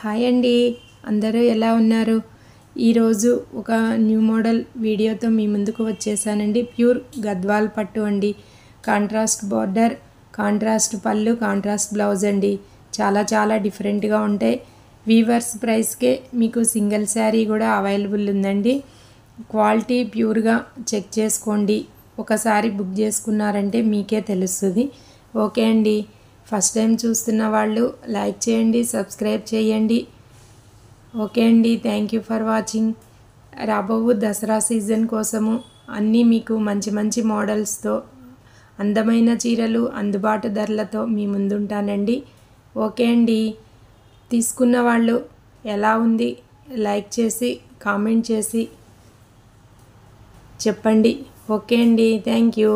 Hi అండి, అందరూ ఎలా ఉన్నారు? ఈరోజు ఒక న్యూ మోడల్ వీడియోతో మీ ముందుకు వచ్చేసానండి. ప్యూర్ గద్వాల్ పట్టు అండి. కాంట్రాస్ట్ బార్డర్, కాంట్రాస్ట్ పళ్ళు, కాంట్రాస్ట్ బ్లౌజ్ అండి. చాలా డిఫరెంట్గా ఉంటాయి. వీవర్స్ ప్రైస్కే మీకు సింగిల్ శారీ కూడా అవైలబుల్ ఉందండి. క్వాలిటీ ప్యూర్గా చెక్ చేసుకోండి. ఒకసారి బుక్ చేసుకున్నారంటే మీకే తెలుస్తుంది. ఓకే అండి, ఫస్ట్ టైం చూస్తున్న వాళ్ళు లైక్ చేయండి, సబ్స్క్రైబ్ చేయండి. ఓకే అండి, థ్యాంక్ యూ ఫర్ వాచింగ్. రాబో దసరా సీజన్ కోసము అన్నీ మీకు మంచి మోడల్స్తో అందమైన చీరలు అందుబాటు ధరలతో మీ ముందుంటానండి. ఓకే అండి, తీసుకున్న వాళ్ళు ఎలా ఉంది లైక్ చేసి కామెంట్ చేసి చెప్పండి. ఓకే అండి, థ్యాంక్ యూ.